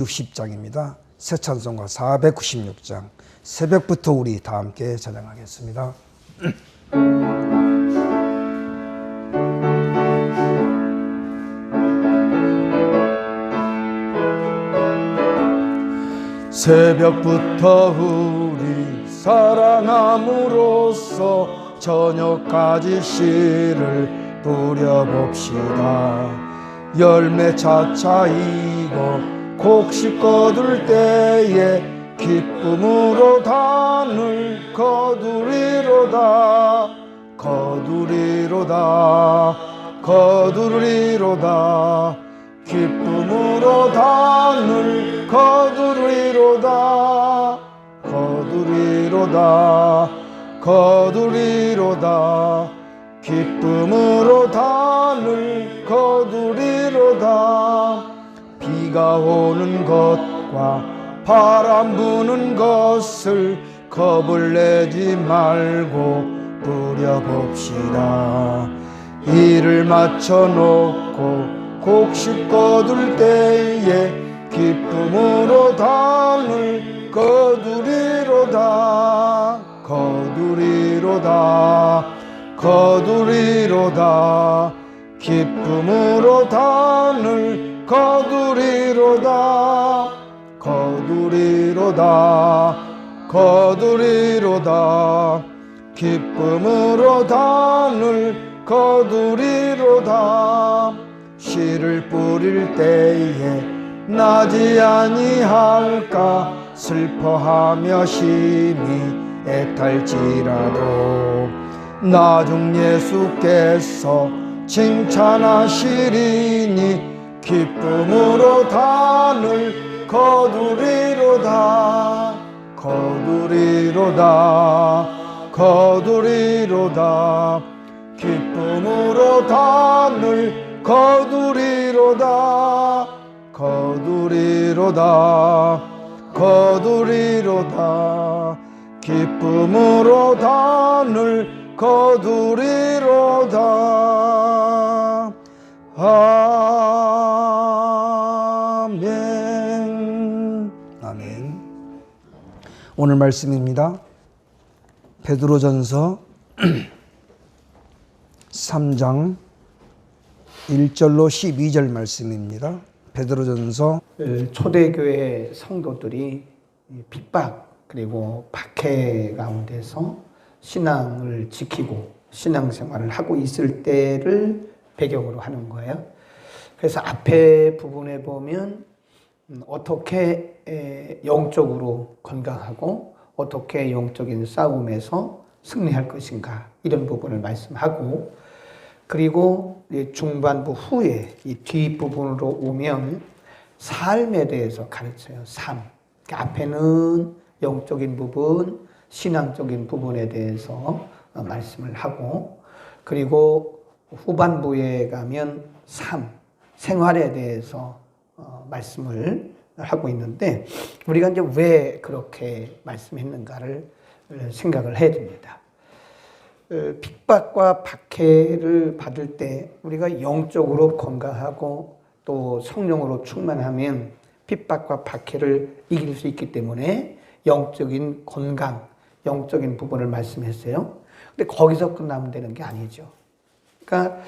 60장입니다. 새 찬송가 496장. 새벽부터 우리 다 함께 찬양하겠습니다. 새벽부터 우리 사랑함으로써 저녁까지 씨를 뿌려봅시다. 열매 차차이고 곡식 거둘 때에 기쁨으로 단을 거두리로다. 거두리로다. 거두리로다. 기쁨으로 단을 거두리로다. 거두리로다. 거두리로다. 기쁨으로 단을 거두리로다. 비가 오는 것과 바람 부는 것을 겁을 내지 말고 뿌려봅시다. 일을 마쳐놓고 곡식 거둘 때에 기쁨으로 단을 거두리로다. 거두리로다. 거두리로다. 기쁨으로 단을 거두리로다. 거두리로다. 거두리로다. 기쁨으로 단을 거두리로다. 씨를 뿌릴 때에 나지 아니할까 슬퍼하며 심히 애탈지라도 나중 예수께서 칭찬하시리니 기쁨으로 단을 거두리로다. 거두리로다. 거두리로다. 기쁨으로 단을 거두리로다. 거두리로다. 거두리로다. 기쁨으로 단을 거두리로다. 아멘. 아멘. 오늘 말씀입니다. 베드로전서 3장 1절로 12절 말씀입니다. 베드로전서. 초대교회 성도들이 핍박 그리고 박해 가운데서 신앙을 지키고 신앙생활을 하고 있을 때를 배경으로 하는 거예요. 그래서 앞에 부분에 보면 어떻게 영적으로 건강하고 어떻게 영적인 싸움에서 승리할 것인가 이런 부분을 말씀하고, 그리고 중반부 후에 이 뒷부분으로 오면 삶에 대해서 가르쳐요. 삶. 앞에는 영적인 부분, 신앙적인 부분에 대해서 말씀을 하고, 그리고 후반부에 가면 삶, 생활에 대해서 말씀을 하고 있는데, 우리가 이제 왜 그렇게 말씀했는가를 생각을 해야 됩니다. 핍박과 박해를 받을 때 우리가 영적으로 건강하고 또 성령으로 충만하면 핍박과 박해를 이길 수 있기 때문에 영적인 건강, 영적인 부분을 말씀했어요. 근데 거기서 끝나면 되는 게 아니죠. 그러니까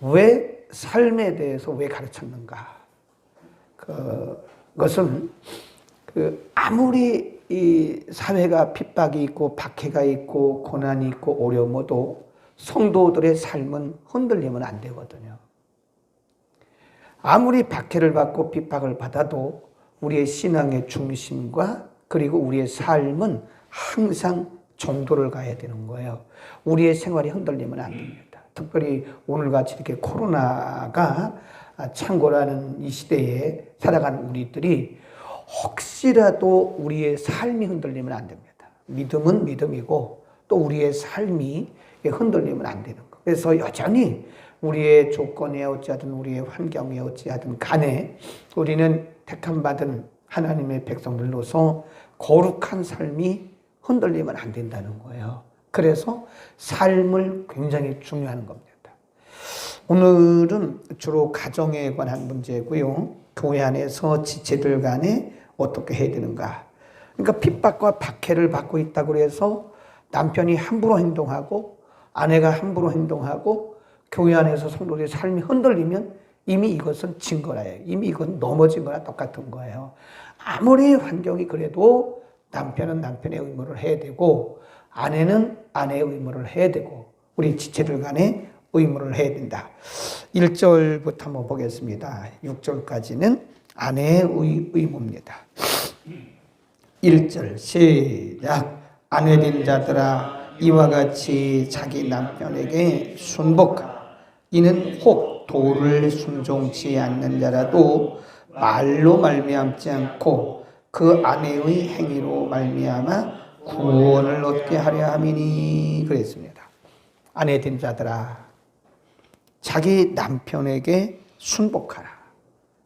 왜 삶에 대해서 왜 가르쳤는가? 그것은 아무리 이 사회가 핍박이 있고 박해가 있고 고난이 있고 어려움도 성도들의 삶은 흔들리면 안 되거든요. 아무리 박해를 받고 핍박을 받아도 우리의 신앙의 중심과 그리고 우리의 삶은 항상 정도를 가야 되는 거예요. 우리의 생활이 흔들리면 안 됩니다. 특별히 오늘같이 이렇게 코로나가 창궐하는 이 시대에 살아가는 우리들이 혹시라도 우리의 삶이 흔들리면 안 됩니다. 믿음은 믿음이고 또 우리의 삶이 흔들리면 안 되는 거. 그래서 여전히 우리의 조건에 어찌하든 우리의 환경에 어찌하든 간에 우리는 택함받은 하나님의 백성들로서 거룩한 삶이 흔들리면 안 된다는 거예요. 그래서 삶을 굉장히 중요한 겁니다. 오늘은 주로 가정에 관한 문제고요. 교회 안에서 지체들 간에 어떻게 해야 되는가. 그러니까 핍박과 박해를 받고 있다고 해서 남편이 함부로 행동하고 아내가 함부로 행동하고 교회 안에서 성도들의 삶이 흔들리면 이미 이것은 진 거라요. 이미 이건 넘어진 거랑 똑같은 거예요. 아무리 환경이 그래도 남편은 남편의 의무를 해야 되고 아내는 아내의 의무를 해야 되고 우리 지체들 간에 의무를 해야 된다. 1절부터 한번 보겠습니다. 6절까지는 아내의 의무입니다. 1절 시작. 아내된 자들아 이와 같이 자기 남편에게 순복하라. 이는 혹 도를 순종치 않는 자라도 말로 말미암지 않고 그 아내의 행위로 말미암아 구원을 얻게 하려 함이니 그랬습니다. 아내된 자들아 자기 남편에게 순복하라.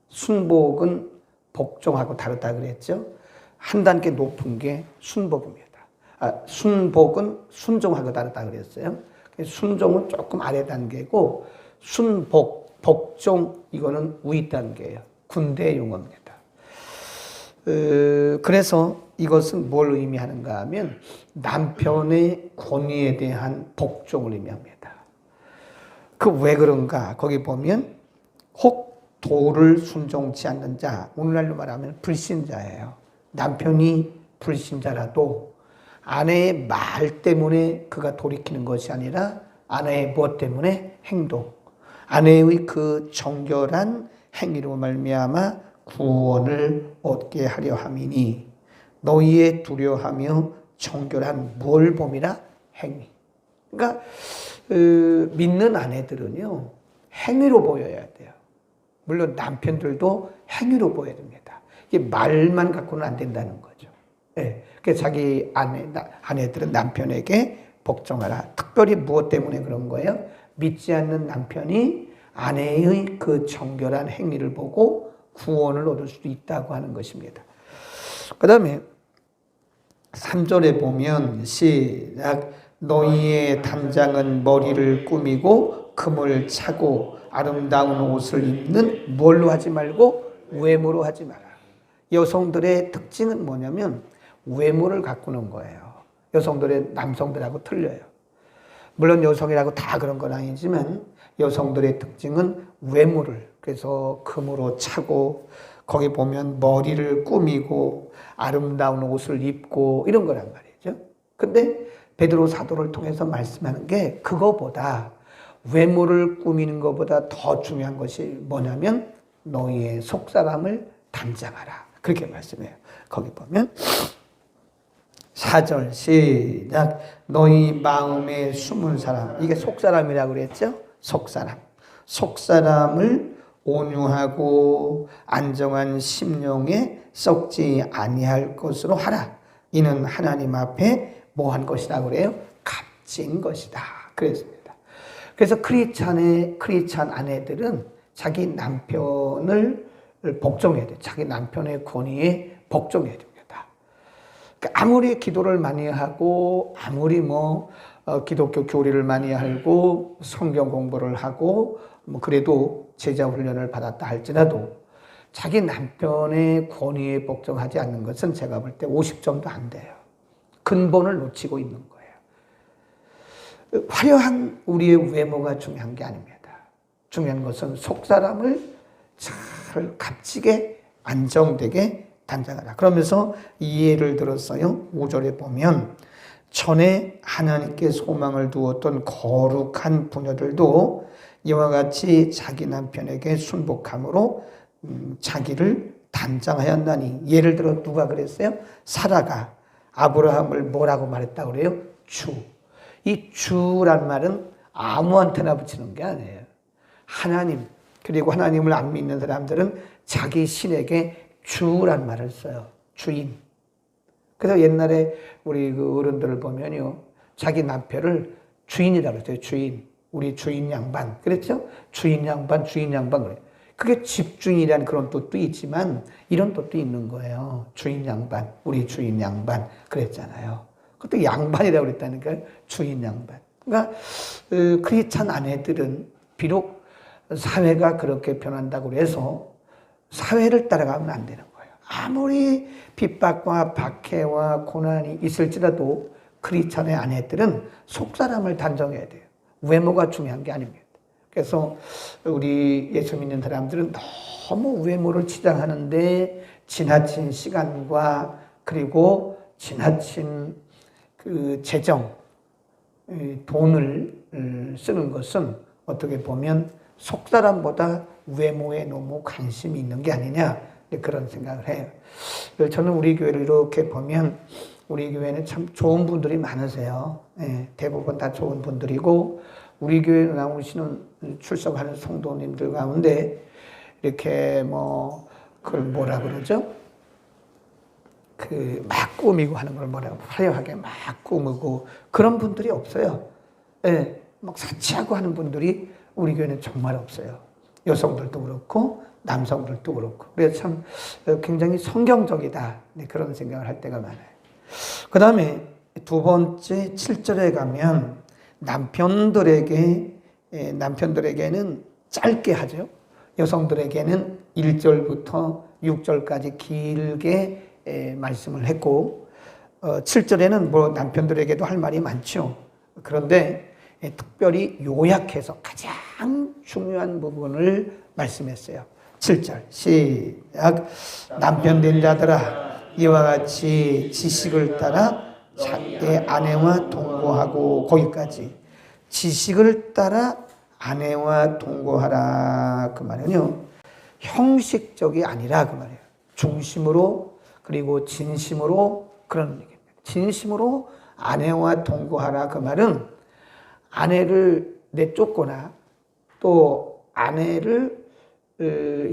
순복은 복종하고 다르다 그랬죠. 한 단계 높은 게 순복입니다. 순복은 순종하고 다르다 그랬어요. 순종은 조금 아래 단계고 순복, 복종 이거는 위 단계예요. 군대 용어입니다. 그래서 이것은 뭘 의미하는가 하면 남편의 권위에 대한 복종을 의미합니다. 그 왜 그런가? 거기 보면 혹 도를 순종치 않는 자, 오늘날로 말하면 불신자예요. 남편이 불신자라도 아내의 말 때문에 그가 돌이키는 것이 아니라 아내의 무엇 때문에 행동, 아내의 그 정결한 행위로 말미암아 구원을 얻게 하려 함이니 너희의 두려워하며 정결한 뭘 봄이라 행위. 그러니까 믿는 아내들은요 행위로 보여야 돼요. 물론 남편들도 행위로 보여야 됩니다. 이게 말만 갖고는 안 된다는 거죠. 네. 그래서 자기 아내들은 남편에게 복종하라. 특별히 무엇 때문에 그런 거예요? 믿지 않는 남편이 아내의 그 정결한 행위를 보고 구원을 얻을 수도 있다고 하는 것입니다. 그 다음에 3절에 보면 시작. 너희의 단장은 머리를 꾸미고 금을 차고 아름다운 옷을 입는 뭘로 하지 말고 외모로 하지 마라. 여성들의 특징은 뭐냐면 외모를 가꾸는 거예요. 여성들의 남성들하고 틀려요. 물론 여성이라고 다 그런 건 아니지만 여성들의 특징은 외모를 그래서 금으로 차고 거기 보면 머리를 꾸미고 아름다운 옷을 입고 이런 거란 말이죠. 근데 베드로 사도를 통해서 말씀하는 게 그거보다 외모를 꾸미는 것보다 더 중요한 것이 뭐냐면 너희의 속사람을 단장하라. 그렇게 말씀해요. 거기 보면 4절 시작. 너희 마음에 숨은 사람. 이게 속사람이라고 그랬죠? 속사람. 속사람을 온유하고 안정한 심령에 썩지 아니할 것으로 하라. 이는 하나님 앞에 뭐 한 것이다 그래요? 값진 것이다. 그랬습니다. 그래서 크리스찬 아내들은 자기 남편을 복종해야 돼요. 자기 남편의 권위에 복종해야 됩니다. 아무리 기도를 많이 하고 아무리 기독교 교리를 많이 알고 성경 공부를 하고 그래도 제자 훈련을 받았다 할지라도 자기 남편의 권위에 복종하지 않는 것은 제가 볼 때 50점도 안 돼요. 근본을 놓치고 있는 거예요. 화려한 우리의 외모가 중요한 게 아닙니다. 중요한 것은 속사람을 잘 값지게 안정되게 단장하라. 그러면서 이 예를 들었어요. 5절에 보면 전에 하나님께 소망을 두었던 거룩한 부녀들도 이와 같이 자기 남편에게 순복함으로 자기를 단장하였나니. 예를 들어 누가 그랬어요? 사라가 아브라함을 뭐라고 말했다고 그래요? 주. 이 주란 말은 아무한테나 붙이는 게 아니에요. 하나님, 그리고 하나님을 안 믿는 사람들은 자기 신에게 주란 말을 써요. 주인. 그래서 옛날에 우리 그 어른들을 보면요. 자기 남편을 주인이라고 했어요. 주인. 우리 주인 양반. 그랬죠? 주인 양반, 주인 양반. 그래. 그게 집주인이라는 그런 뜻도 있지만 이런 뜻도 있는 거예요. 주인 양반, 우리 주인 양반 그랬잖아요. 그것도 양반이라고 그랬다니까요. 주인 양반. 그러니까 크리스찬 아내들은 비록 사회가 그렇게 변한다고 해서 사회를 따라가면 안 되는 거예요. 아무리 핍박과 박해와 고난이 있을지라도 크리스찬의 아내들은 속사람을 단정해야 돼요. 외모가 중요한 게 아닙니다. 그래서 우리 예수 믿는 사람들은 너무 외모를 치장하는데 지나친 시간과 그리고 지나친 그 재정, 돈을 쓰는 것은 어떻게 보면 속사람보다 외모에 너무 관심이 있는 게 아니냐 그런 생각을 해요. 저는 우리 교회를 이렇게 보면 우리 교회는 참 좋은 분들이 많으세요. 대부분 다 좋은 분들이고 우리 교회에 나오시는 출석하는 성도님들 가운데 이렇게 뭐 그걸 뭐라 그러죠? 그 막 꾸미고 하는 걸 뭐라고 화려하게 막 꾸미고 그런 분들이 없어요. 막 사치하고 하는 분들이 우리 교회는 정말 없어요. 여성들도 그렇고 남성들도 그렇고 그래서 참 굉장히 성경적이다 그런 생각을 할 때가 많아요. 그 다음에 두 번째 7절에 가면 남편들에게는 짧게 하죠. 여성들에게는 1절부터 6절까지 길게 말씀을 했고 7절에는 뭐 남편들에게도 할 말이 많죠. 그런데 특별히 요약해서 가장 중요한 부분을 말씀했어요. 7절 시작. 남편 된 자들아 이와 같이 지식을 따라 자기 아내와 동거하고 거기까지 지식을 따라 아내와 동거하라 그 말은요 형식적이 아니라 그 말이에요. 중심으로 그리고 진심으로 그런 얘기입니다. 진심으로 아내와 동거하라 그 말은 아내를 내쫓거나 또 아내를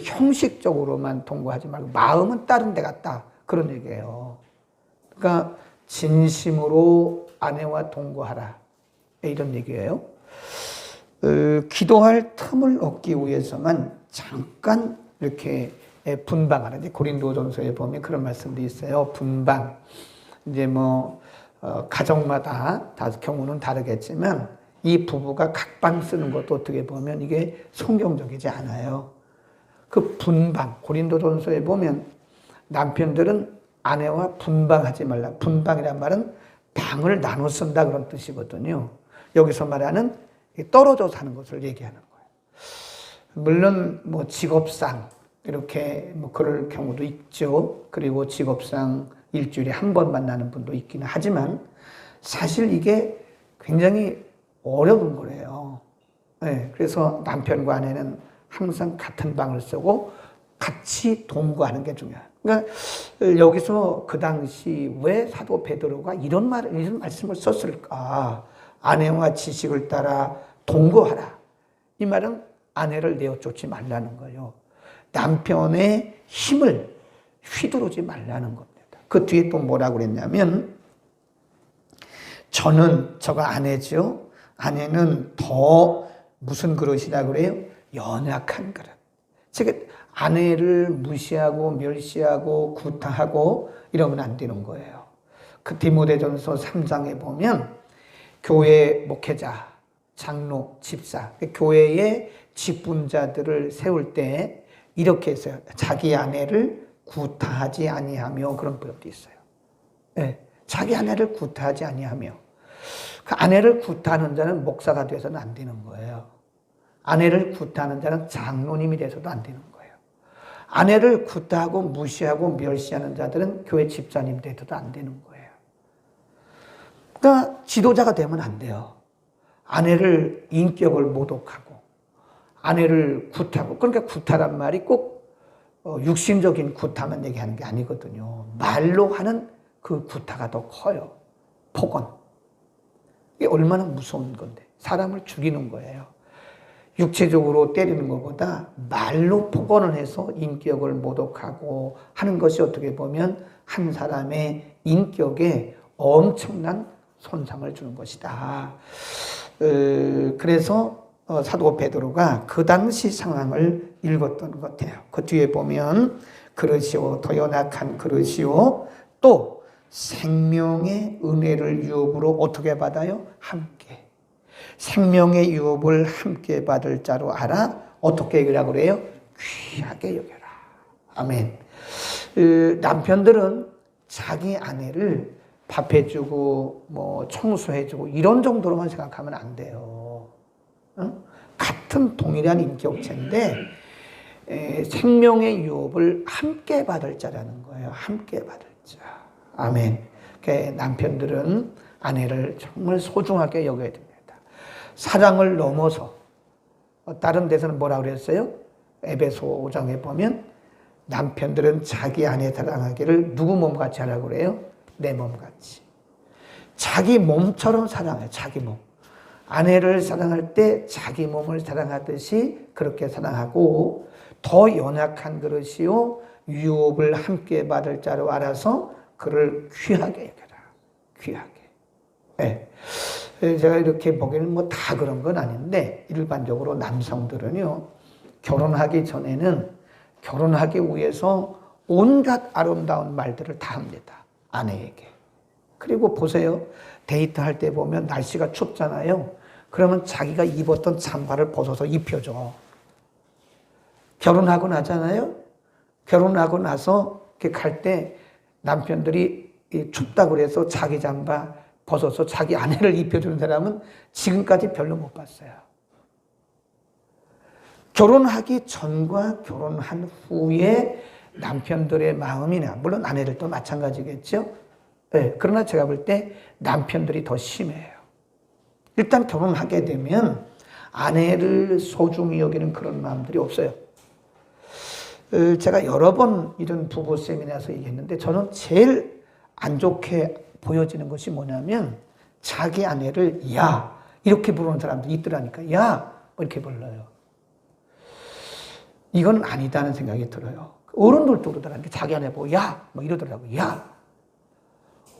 형식적으로만 동거하지 말고 마음은 다른 데 갔다 그런 얘기예요. 그러니까 진심으로 아내와 동거하라 이런 얘기예요. 기도할 틈을 얻기 위해서만 잠깐 이렇게 분방하는 고린도전서에 보면 그런 말씀도 있어요. 분방 이제 뭐 가정마다 다 경우는 다르겠지만 이 부부가 각방 쓰는 것도 어떻게 보면 이게 성경적이지 않아요. 그 분방 고린도전서에 보면 남편들은 아내와 분방하지 말라. 분방이란 말은 방을 나눠 쓴다 그런 뜻이거든요. 여기서 말하는 떨어져 사는 것을 얘기하는 거예요. 물론 뭐 직업상 이렇게 뭐 그럴 경우도 있죠. 그리고 직업상 일주일에 한 번 만나는 분도 있기는 하지만 사실 이게 굉장히 어려운 거래요. 그래서 남편과 아내는 항상 같은 방을 쓰고 같이 동거하는 게 중요해요. 그러니까 여기서 그 당시 왜 사도 베드로가 이런 말씀을 썼을까? 아내와 지식을 따라 동거하라. 이 말은 아내를 내어쫓지 말라는 거예요. 남편의 힘을 휘두르지 말라는 겁니다. 그 뒤에 또 뭐라고 그랬냐면 저가 아내죠. 아내는 더 무슨 그릇이라고 그래요? 연약한 그릇. 즉 아내를 무시하고 멸시하고 구타하고 이러면 안 되는 거예요. 그 디모데전서 3장에 보면 교회 목회자, 장로, 집사, 교회의 직분자들을 세울 때 이렇게 했어요. 자기 아내를 구타하지 아니하며 그런 표현도 있어요. 자기 아내를 구타하지 아니하며 그 아내를 구타하는 자는 목사가 돼서는 안 되는 거예요. 아내를 구타하는 자는 장로님이 돼서도 안 되는 거예요. 아내를 구타하고 무시하고 멸시하는 자들은 교회 집사님 돼서도 안 되는 거예요. 그러니까 지도자가 되면 안 돼요. 아내를 인격을 모독하고 아내를 구타하고 그러니까 구타란 말이 꼭 육신적인 구타만 얘기하는 게 아니거든요. 말로 하는 그 구타가 더 커요. 폭언. 이게 얼마나 무서운 건데 사람을 죽이는 거예요. 육체적으로 때리는 것보다 말로 폭언을 해서 인격을 모독하고 하는 것이 어떻게 보면 한 사람의 인격에 엄청난 손상을 주는 것이다. 그래서 사도 베드로가 그 당시 상황을 읽었던 것 같아요. 그 뒤에 보면 그릇이요 더 연약한 그릇이요 또 생명의 은혜를 유업으로 어떻게 받아요? 함께. 생명의 유업을 함께 받을 자로 알아 어떻게 여기라고 그래요? 귀하게 여겨라. 아멘. 남편들은 자기 아내를 밥해주고 뭐 청소해주고 이런 정도로만 생각하면 안 돼요. 같은 동일한 인격체인데 생명의 유업을 함께 받을 자라는 거예요. 함께 받을 자. 아멘. 그러니까 남편들은 아내를 정말 소중하게 여겨야 됩니다. 사랑을 넘어서 다른 데서는 뭐라고 그랬어요? 에베소 5장에 보면 남편들은 자기 아내 사랑하기를 누구 몸같이 하라고 그래요? 내 몸같이. 자기 몸처럼 사랑해요. 자기 몸. 아내를 사랑할 때 자기 몸을 사랑하듯이 그렇게 사랑하고 더 연약한 그릇이요 유업을 함께 받을 자로 알아서 그를 귀하게 여겨라. 귀하게. 네. 제가 이렇게 보기에는 뭐 다 그런 건 아닌데 일반적으로 남성들은요 결혼하기 전에는 결혼하기 위해서 온갖 아름다운 말들을 다 합니다. 아내에게. 그리고 보세요. 데이트할 때 보면 날씨가 춥잖아요. 그러면 자기가 입었던 잠바를 벗어서 입혀줘. 결혼하고 나잖아요. 결혼하고 나서 이렇게 갈 때 남편들이 춥다고 그래서 자기 잠바 벗어서 자기 아내를 입혀주는 사람은 지금까지 별로 못 봤어요. 결혼하기 전과 결혼한 후에 남편들의 마음이나 물론 아내들도 마찬가지겠죠. 네, 그러나 제가 볼 때 남편들이 더 심해요. 일단 결혼하게 되면 아내를 소중히 여기는 그런 마음들이 없어요. 제가 여러 번 이런 부부 세미나에서 얘기했는데 저는 제일 안 좋게 보여지는 것이 뭐냐면 자기 아내를 야 이렇게 부르는 사람들이 있더라니까. 야 이렇게 불러요. 이건 아니다는 생각이 들어요. 어른들도 그러더라니까. 자기 아내 보고 야 뭐 이러더라고요. 야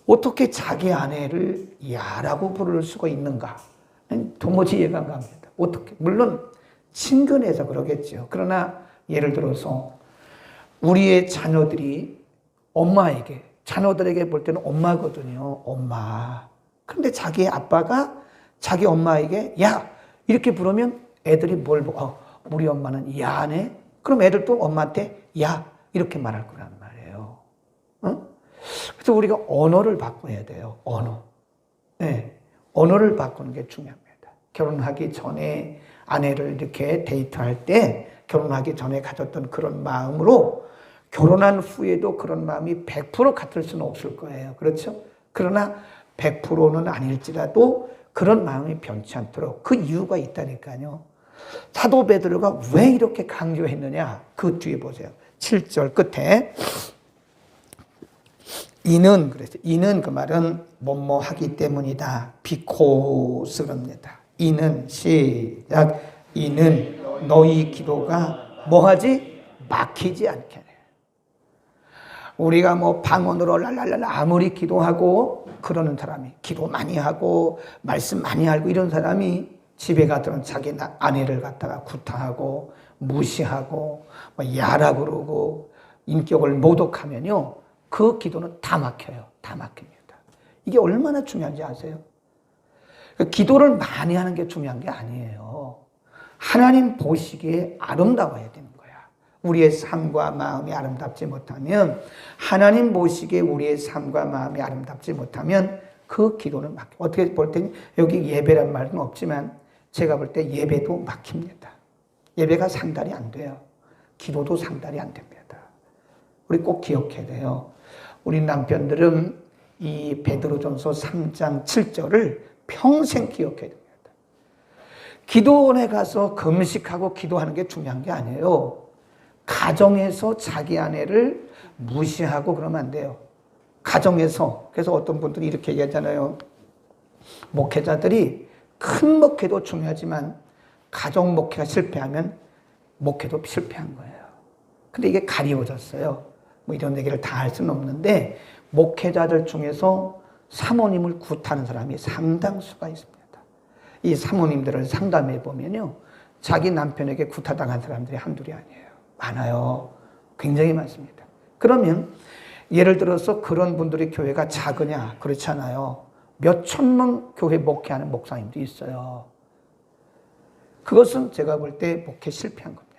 어떻게 자기 아내를 야라고 부를 수가 있는가? 도무지 이해가 안 갑니다. 어떻게? 물론 친근해서 그러겠죠. 그러나 예를 들어서 우리의 자녀들이 엄마에게 자녀들에게 볼 때는 엄마거든요. 엄마. 그런데 자기 아빠가 자기 엄마에게 야 이렇게 부르면 애들이 뭘 보고 우리 엄마는 야네? 그럼 애들도 엄마한테 야 이렇게 말할 거란 말이에요. 그래서 우리가 언어를 바꿔야 돼요. 언어. 네. 언어를 바꾸는 게 중요합니다. 결혼하기 전에 아내를 이렇게 데이트할 때 결혼하기 전에 가졌던 그런 마음으로 결혼한 후에도 그런 마음이 100% 같을 수는 없을 거예요. 그렇죠? 그러나 100%는 아닐지라도 그런 마음이 변치 않도록 그 이유가 있다니까요. 사도 베드로가 왜 이렇게 강조했느냐? 그 뒤에 보세요. 7절 끝에 이는 그랬어요. 이는 그 말은 뭐뭐 하기 때문이다. 비코스랍니다. 이는 시작. 이는 너희 기도가 뭐하지? 막히지 않게. 우리가 뭐 방언으로 랄랄랄라 아무리 기도하고 그러는 사람이 기도 많이 하고 말씀 많이 알고 이런 사람이 집에 가서는 자기 아내를 갖다가 구타하고 무시하고 뭐 야라 그러고 인격을 모독하면요 그 기도는 다 막혀요. 다 막힙니다. 이게 얼마나 중요한지 아세요? 기도를 많이 하는 게 중요한 게 아니에요. 하나님 보시기에 아름다워야 되는 거야. 우리의 삶과 마음이 아름답지 못하면 하나님 보시기에 우리의 삶과 마음이 아름답지 못하면 그 기도는 막혀. 어떻게 볼 때는 여기 예배란 말은 없지만 제가 볼 때 예배도 막힙니다. 예배가 상달이 안 돼요. 기도도 상달이 안 됩니다. 우리 꼭 기억해야 돼요. 우리 남편들은 이 베드로전서 3장 7절을 평생 기억해야 됩니다. 기도원에 가서 금식하고 기도하는 게 중요한 게 아니에요. 가정에서 자기 아내를 무시하고 그러면 안 돼요. 가정에서. 그래서 어떤 분들이 이렇게 얘기하잖아요. 목회자들이 큰 목회도 중요하지만 가정 목회가 실패하면 목회도 실패한 거예요. 근데 이게 가리워졌어요. 뭐 이런 얘기를 다 할 수는 없는데 목회자들 중에서 사모님을 굿하는 사람이 상당수가 있습니다. 이 사모님들을 상담해 보면요. 자기 남편에게 굿하당한 사람들이 한둘이 아니에요. 많아요. 굉장히 많습니다. 그러면 예를 들어서 그런 분들이 교회가 작으냐? 그렇지 않아요. 몇 천명 교회 목회하는 목사님도 있어요. 그것은 제가 볼 때 목회 실패한 겁니다.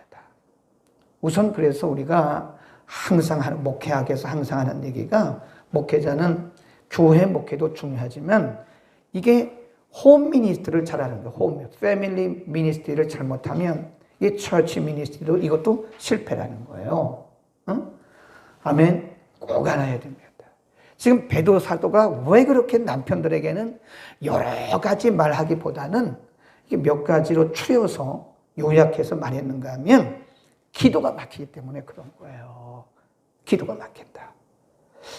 우선 그래서 우리가 항상 하는, 목회학에서 항상 하는 얘기가, 목회자는 교회 목회도 중요하지만 이게 홈 미니스트리를 잘하는 거예요. 홈 패밀리 미니스트리를 잘못하면 이 처치 미니스트리도 이것도 실패라는 거예요. 응? 아멘. 꼭 알아야 됩니다. 지금 베드로 사도가 왜 그렇게 남편들에게는 여러 가지 말하기보다는 이게 몇 가지로 추려서 요약해서 말했는가 하면 기도가 막히기 때문에 그런 거예요. 기도가 막힌다.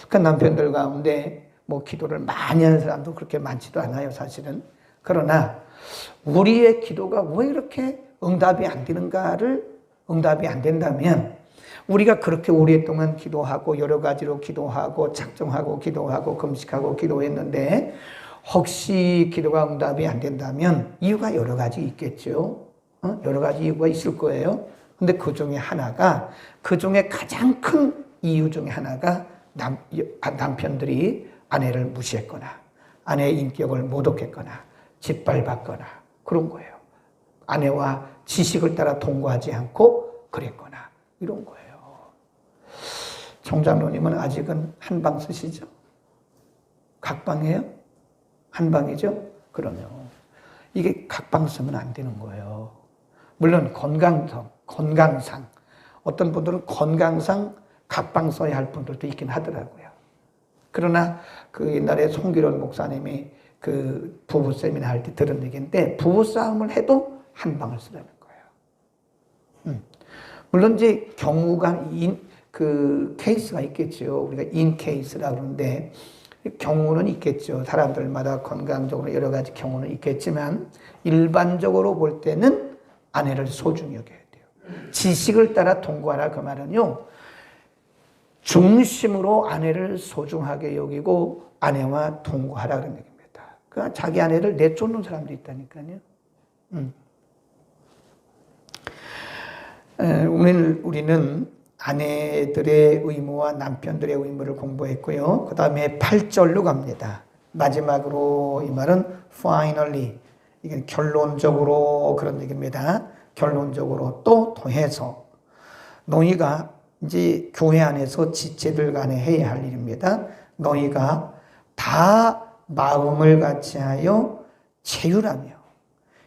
그 남편들 가운데 뭐 기도를 많이 하는 사람도 그렇게 많지도 않아요, 사실은. 그러나 우리의 기도가 왜 이렇게 응답이 안 되는가를, 응답이 안 된다면 우리가 그렇게 오랫동안 기도하고 여러 가지로 기도하고 작정하고 기도하고 금식하고 기도했는데 혹시 기도가 응답이 안 된다면 이유가 여러 가지 있겠죠. 여러 가지 이유가 있을 거예요. 근데 그 중에 하나가, 그 중에 가장 큰 이유 중에 하나가 남편들이 아내를 무시했거나 아내의 인격을 모독했거나 짓밟았거나 그런 거예요. 아내와 지식을 따라 동거하지 않고 그랬거나 이런 거예요. 총장로님은 아직은 한방 쓰시죠? 각방이에요? 한방이죠? 그러면 이게 각방 쓰면 안 되는 거예요. 물론 건강상 어떤 분들은 건강상 각방 써야 할 분들도 있긴 하더라고요. 그러나 그 옛날에 송기론 목사님이 그 부부 세미나 할 때 들은 얘기인데 부부 싸움을 해도 한방을 쓰라는 거예요. 물론 이제 경우가 그 케이스가 있겠죠. 우리가 인 케이스라고 그러는데 경우는 있겠죠. 사람들마다 건강적으로 여러 가지 경우는 있겠지만 일반적으로 볼 때는 아내를 소중히 여겨야 돼요. 지식을 따라 동거하라 그 말은요. 중심으로 아내를 소중하게 여기고 아내와 동거하라 그런 얘기입니다. 그러니까 자기 아내를 내쫓는 사람도 있다니까요. 우리는 아내들의 의무와 남편들의 의무를 공부했고요. 그 다음에 8절로 갑니다. 마지막으로 이 말은 finally, 이게 결론적으로 그런 얘기입니다. 결론적으로 또 더해서 너희가 이제 교회 안에서 지체들 간에 해야 할 일입니다. 너희가 다 마음을 같이하여 체휼하며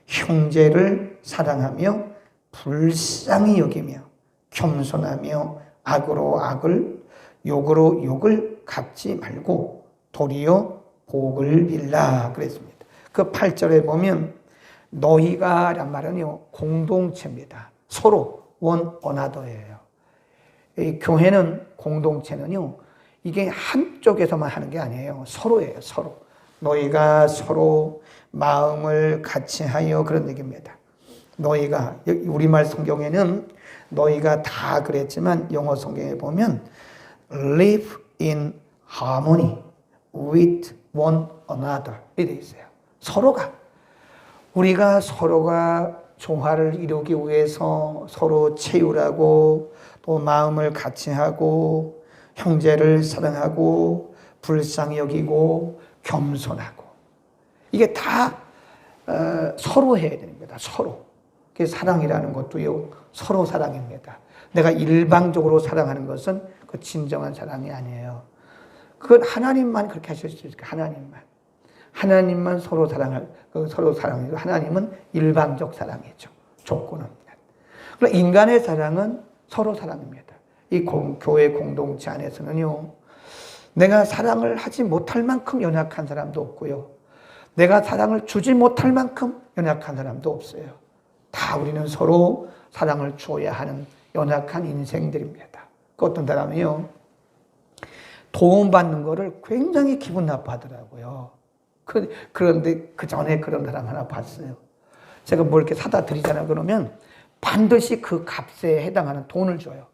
형제를 사랑하며 불쌍히 여기며 겸손하며 악으로 악을 욕으로 욕을 갚지 말고 도리어 복을 빌라 그랬습니다. 그 8절에 보면 너희가 란 말은요 공동체입니다. 서로 one another예요. 이 교회는 공동체는요 이게 한쪽에서만 하는 게 아니에요. 서로예요. 서로. 너희가 서로 마음을 같이 하여 그런 얘기입니다. 너희가 우리말 성경에는 너희가 다 그랬지만 영어 성경에 보면 live in harmony with one another 이렇게 있어요. 우리가 서로가 조화를 이루기 위해서 서로 채우라고 또 마음을 같이 하고 형제를 사랑하고 불쌍히 여기고 겸손하고 이게 다 서로 해야 됩니다. 서로. 사랑이라는 것도요 서로 사랑입니다. 내가 일방적으로 사랑하는 것은 그 진정한 사랑이 아니에요. 그건 하나님만 그렇게 하실 수 있어요. 하나님만 서로 사랑이고 하나님은 일방적 사랑이죠. 조건은. 그러나 인간의 사랑은 서로 사랑입니다. 이 교회 공동체 안에서는요 내가 사랑을 하지 못할 만큼 연약한 사람도 없고요 내가 사랑을 주지 못할 만큼 연약한 사람도 없어요. 다 우리는 서로 사랑을 주어야 하는 연약한 인생들입니다. 그 어떤 사람이요 도움받는 거를 굉장히 기분 나빠하더라고요. 그런데 그 전에 그런 사람 하나 봤어요. 제가 뭘 이렇게 사다 드리잖아요. 그러면 반드시 그 값에 해당하는 돈을 줘요.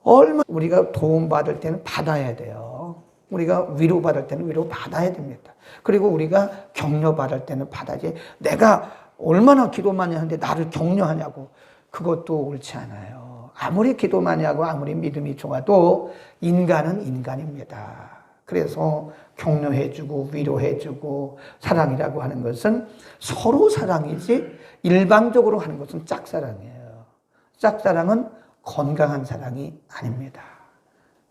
우리가 도움받을 때는 받아야 돼요. 우리가 위로받을 때는 위로받아야 됩니다. 그리고 우리가 격려받을 때는 받아야지. 내가 얼마나 기도 많이 하는데 나를 격려하냐고. 그것도 옳지 않아요. 아무리 기도 많이 하고 아무리 믿음이 좋아도 인간은 인간입니다. 그래서 격려해주고 위로해주고 사랑이라고 하는 것은 서로 사랑이지 일방적으로 하는 것은 짝사랑이에요. 짝사랑은 건강한 사랑이 아닙니다.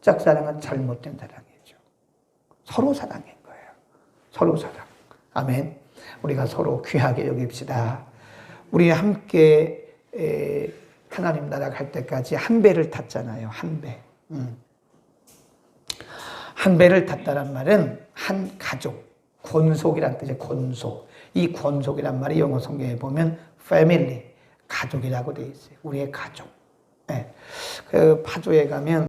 짝사랑은 잘못된 사랑이죠. 서로 사랑인 거예요. 서로 사랑. 아멘. 우리가 서로 귀하게 여깁시다. 우리 함께 하나님 나라 갈 때까지 한 배를 탔잖아요. 한 배. 한 배를 탔다란 말은 한 가족, 권속이란 뜻이에요. 권속. 이 권속이란 말이 영어 성경에 보면 family, 가족이라고 되어 있어요. 우리의 가족. 네. 그 파주에 가면